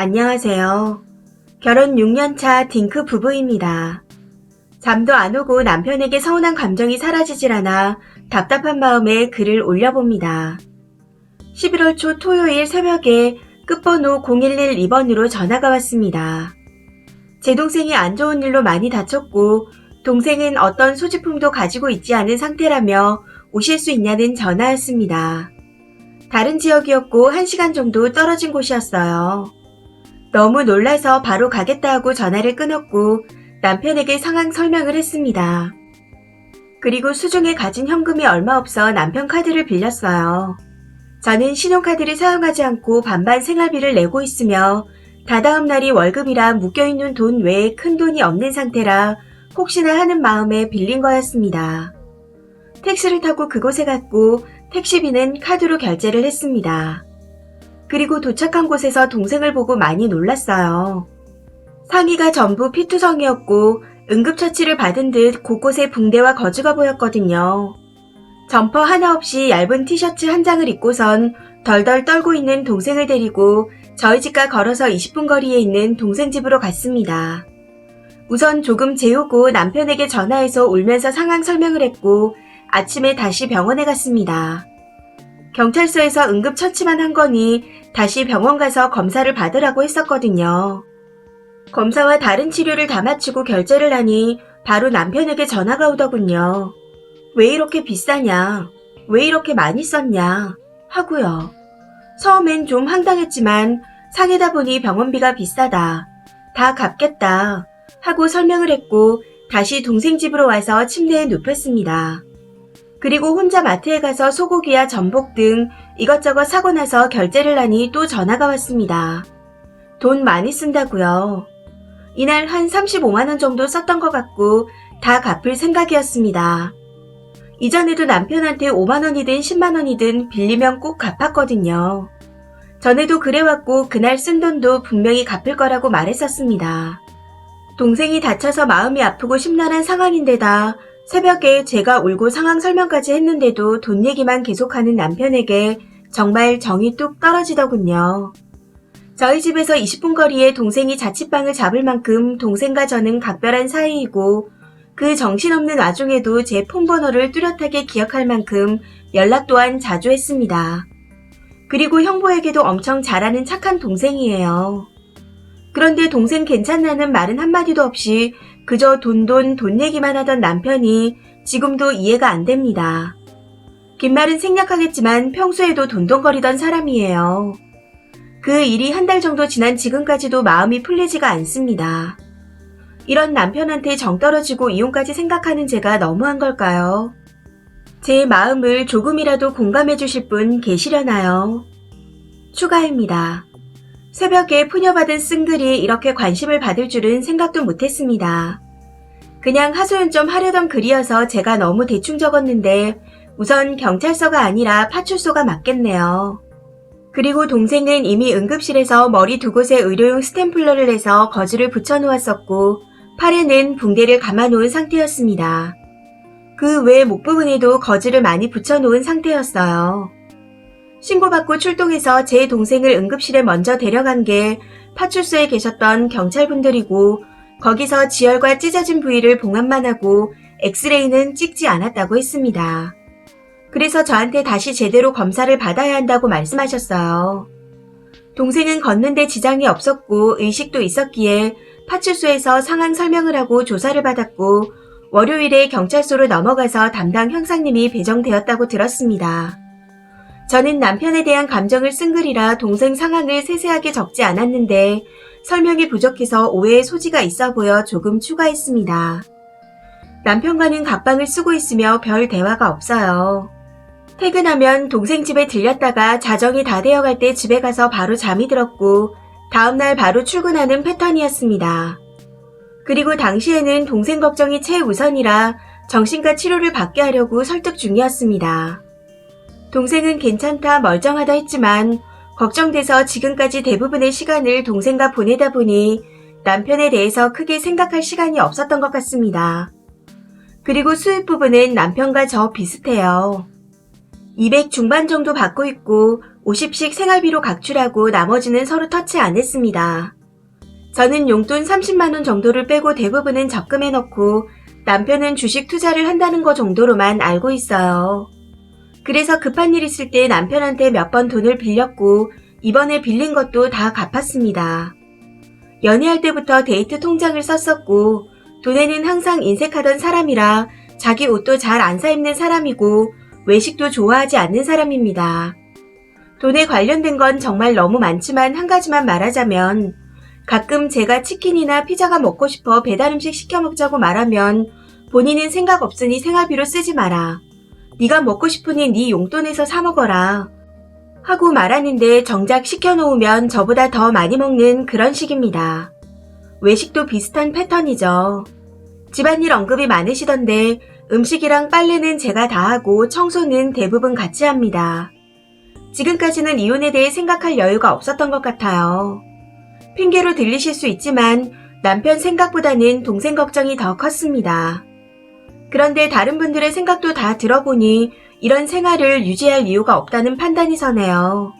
안녕하세요. 결혼 6년차 딩크 부부입니다. 잠도 안 오고 남편에게 서운한 감정이 사라지질 않아 답답한 마음에 글을 올려봅니다. 11월 초 토요일 새벽에 끝번호 0112번으로 전화가 왔습니다. 제 동생이 안 좋은 일로 많이 다쳤고 동생은 어떤 소지품도 가지고 있지 않은 상태라며 오실 수 있냐는 전화였습니다. 다른 지역이었고 1시간 정도 떨어진 곳이었어요. 너무 놀라서 바로 가겠다 하고 전화를 끊었고 남편에게 상황 설명을 했습니다. 그리고 수중에 가진 현금이 얼마 없어 남편 카드를 빌렸어요. 저는 신용카드를 사용하지 않고 반반 생활비를 내고 있으며 다다음 날이 월급이라 묶여있는 돈 외에 큰 돈이 없는 상태라 혹시나 하는 마음에 빌린 거였습니다. 택시를 타고 그곳에 갔고 택시비는 카드로 결제를 했습니다. 그리고 도착한 곳에서 동생을 보고 많이 놀랐어요. 상의가 전부 피투성이었고 응급처치를 받은 듯 곳곳에 붕대와 거즈가 보였거든요. 점퍼 하나 없이 얇은 티셔츠 한 장을 입고선 덜덜 떨고 있는 동생을 데리고 저희 집과 걸어서 20분 거리에 있는 동생 집으로 갔습니다. 우선 조금 재우고 남편에게 전화해서 울면서 상황 설명을 했고 아침에 다시 병원에 갔습니다. 경찰서에서 응급처치만 한 거니 다시 병원 가서 검사를 받으라고 했었거든요. 검사와 다른 치료를 다 마치고 결제를 하니 바로 남편에게 전화가 오더군요. 왜 이렇게 비싸냐? 왜 이렇게 많이 썼냐? 하고요. 처음엔 좀 황당했지만 상해다 보니 병원비가 비싸다. 다 갚겠다. 하고 설명을 했고 다시 동생 집으로 와서 침대에 눕혔습니다. 그리고 혼자 마트에 가서 소고기와 전복 등 이것저것 사고 나서 결제를 하니 또 전화가 왔습니다. 돈 많이 쓴다고요. 이날 한 35만원 정도 썼던 것 같고 다 갚을 생각이었습니다. 이전에도 남편한테 5만원이든 10만원이든 빌리면 꼭 갚았거든요. 전에도 그래왔고 그날 쓴 돈도 분명히 갚을 거라고 말했었습니다. 동생이 다쳐서 마음이 아프고 심란한 상황인데다 새벽에 제가 울고 상황 설명까지 했는데도 돈 얘기만 계속하는 남편에게 정말 정이 뚝 떨어지더군요. 저희 집에서 20분 거리에 동생이 자취방을 잡을 만큼 동생과 저는 각별한 사이이고 그 정신없는 와중에도 제 폰번호를 뚜렷하게 기억할 만큼 연락 또한 자주 했습니다. 그리고 형부에게도 엄청 잘하는 착한 동생이에요. 그런데 동생 괜찮나는 말은 한마디도 없이 그저 돈 얘기만 하던 남편이 지금도 이해가 안 됩니다. 긴 말은 생략하겠지만 평소에도 돈돈거리던 사람이에요. 그 일이 한 달 정도 지난 지금까지도 마음이 풀리지가 않습니다. 이런 남편한테 정 떨어지고 이혼까지 생각하는 제가 너무한 걸까요? 제 마음을 조금이라도 공감해 주실 분 계시려나요? 추가입니다. 새벽에 푸녀받은 쓴 글이 이렇게 관심을 받을 줄은 생각도 못했습니다. 그냥 하소연 좀 하려던 글이어서 제가 너무 대충 적었는데 우선 경찰서가 아니라 파출소가 맞겠네요. 그리고 동생은 이미 응급실에서 머리 두 곳에 의료용 스탬플러를 해서 거즈를 붙여놓았었고 팔에는 붕대를 감아놓은 상태였습니다. 그 외 목 부분에도 거즈를 많이 붙여놓은 상태였어요. 신고받고 출동해서 제 동생을 응급실에 먼저 데려간 게 파출소에 계셨던 경찰분들이고 거기서 지혈과 찢어진 부위를 봉합만 하고 엑스레이는 찍지 않았다고 했습니다. 그래서 저한테 다시 제대로 검사를 받아야 한다고 말씀하셨어요. 동생은 걷는데 지장이 없었고 의식도 있었기에 파출소에서 상황 설명을 하고 조사를 받았고 월요일에 경찰서로 넘어가서 담당 형사님이 배정되었다고 들었습니다. 저는 남편에 대한 감정을 쓴 글이라 동생 상황을 세세하게 적지 않았는데 설명이 부족해서 오해의 소지가 있어 보여 조금 추가했습니다. 남편과는 각방을 쓰고 있으며 별 대화가 없어요. 퇴근하면 동생 집에 들렸다가 자정이 다 되어갈 때 집에 가서 바로 잠이 들었고 다음날 바로 출근하는 패턴이었습니다. 그리고 당시에는 동생 걱정이 최우선이라 정신과 치료를 받게 하려고 설득 중이었습니다. 동생은 괜찮다 멀쩡하다 했지만 걱정돼서 지금까지 대부분의 시간을 동생과 보내다 보니 남편에 대해서 크게 생각할 시간이 없었던 것 같습니다. 그리고 수입 부분은 남편과 저 비슷해요. 200 중반 정도 받고 있고 50씩 생활비로 각출하고 나머지는 서로 터치 안 했습니다. 저는 용돈 30만원 정도를 빼고 대부분은 적금에 넣고 남편은 주식 투자를 한다는 거 정도로만 알고 있어요. 그래서 급한 일 있을 때 남편한테 몇 번 돈을 빌렸고 이번에 빌린 것도 다 갚았습니다. 연애할 때부터 데이트 통장을 썼었고 돈에는 항상 인색하던 사람이라 자기 옷도 잘 안 사입는 사람이고 외식도 좋아하지 않는 사람입니다. 돈에 관련된 건 정말 너무 많지만 한 가지만 말하자면 가끔 제가 치킨이나 피자가 먹고 싶어 배달음식 시켜 먹자고 말하면 본인은 생각 없으니 생활비로 쓰지 마라. 네가 먹고 싶으니 네 용돈에서 사 먹어라. 하고 말하는데 정작 시켜놓으면 저보다 더 많이 먹는 그런 식입니다. 외식도 비슷한 패턴이죠. 집안일 언급이 많으시던데 음식이랑 빨래는 제가 다 하고 청소는 대부분 같이 합니다. 지금까지는 이혼에 대해 생각할 여유가 없었던 것 같아요. 핑계로 들리실 수 있지만 남편 생각보다는 동생 걱정이 더 컸습니다. 그런데 다른 분들의 생각도 다 들어보니 이런 생활을 유지할 이유가 없다는 판단이 서네요.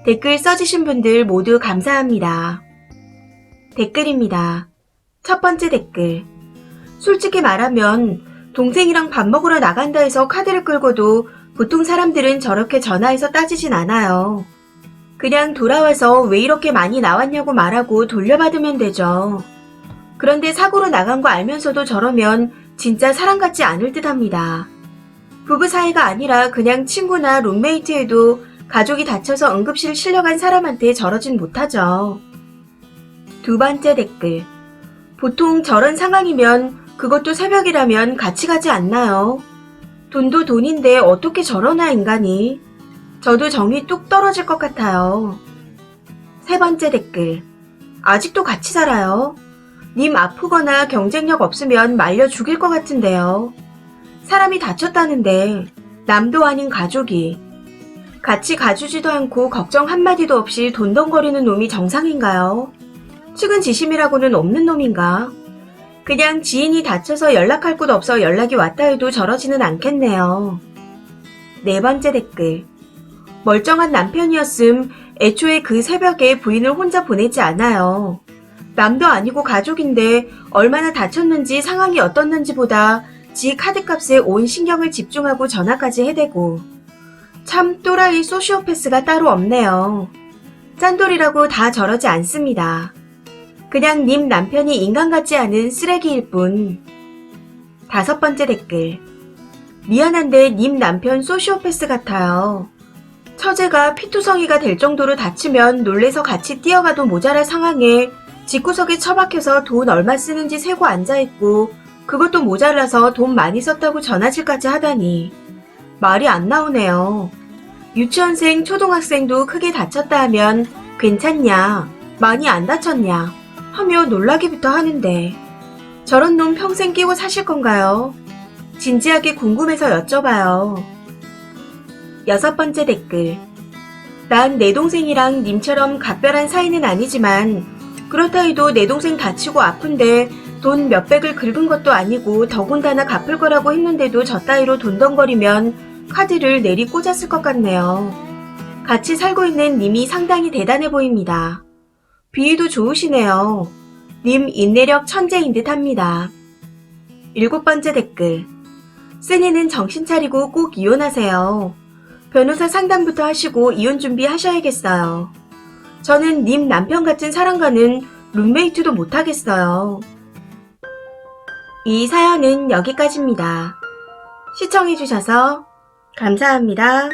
댓글 써주신 분들 모두 감사합니다. 댓글입니다. 첫 번째 댓글. 솔직히 말하면 동생이랑 밥 먹으러 나간다 해서 카드를 끌고도 보통 사람들은 저렇게 전화해서 따지진 않아요. 그냥 돌아와서 왜 이렇게 많이 나왔냐고 말하고 돌려받으면 되죠. 그런데 사고로 나간 거 알면서도 저러면 진짜 사람 같지 않을 듯 합니다. 부부 사이가 아니라 그냥 친구나 룸메이트에도 가족이 다쳐서 응급실 실려간 사람한테 저러진 못하죠. 두 번째 댓글. 보통 저런 상황이면 그것도 새벽이라면 같이 가지 않나요? 돈도 돈인데 어떻게 저러나 인간이. 저도 정이 뚝 떨어질 것 같아요. 세 번째 댓글. 아직도 같이 살아요? 님 아프거나 경쟁력 없으면 말려 죽일 것 같은데요. 사람이 다쳤다는데 남도 아닌 가족이 같이 가주지도 않고 걱정 한마디도 없이 돈덩거리는 놈이 정상인가요? 측은지심이라고는 없는 놈인가? 그냥 지인이 다쳐서 연락할 곳 없어 연락이 왔다 해도 저러지는 않겠네요. 네 번째 댓글. 멀쩡한 남편이었음 애초에 그 새벽에 부인을 혼자 보내지 않아요. 남도 아니고 가족인데 얼마나 다쳤는지 상황이 어떻는지 보다 지 카드값에 온 신경을 집중하고 전화까지 해대고. 참 또라이 소시오패스가 따로 없네요. 짠돌이라고 다 저러지 않습니다. 그냥 님 남편이 인간 같지 않은 쓰레기일 뿐. 다섯 번째 댓글. 미안한데 님 남편 소시오패스 같아요. 처제가 피투성이가 될 정도로 다치면 놀래서 같이 뛰어가도 모자랄 상황에 집구석에 처박혀서 돈 얼마 쓰는지 세고 앉아있고 그것도 모자라서 돈 많이 썼다고 전화질까지 하다니. 말이 안 나오네요. 유치원생, 초등학생도 크게 다쳤다 하면 괜찮냐, 많이 안 다쳤냐 하며 놀라기부터 하는데 저런 놈 평생 끼고 사실 건가요? 진지하게 궁금해서 여쭤봐요. 여섯 번째 댓글. 난 내 동생이랑 님처럼 각별한 사이는 아니지만 그렇다 해도 내 동생 다치고 아픈데 돈 몇백을 긁은 것도 아니고 더군다나 갚을 거라고 했는데도 저 따위로 돈덩거리면 카드를 내리 꽂았을 것 같네요. 같이 살고 있는 님이 상당히 대단해 보입니다. 비위도 좋으시네요. 님 인내력 천재인 듯 합니다. 일곱 번째 댓글. 쓰니는 정신 차리고 꼭 이혼하세요. 변호사 상담부터 하시고 이혼 준비하셔야겠어요. 저는 님 남편 같은 사람과는 룸메이트도 못하겠어요. 이 사연은 여기까지입니다. 시청해주셔서 감사합니다.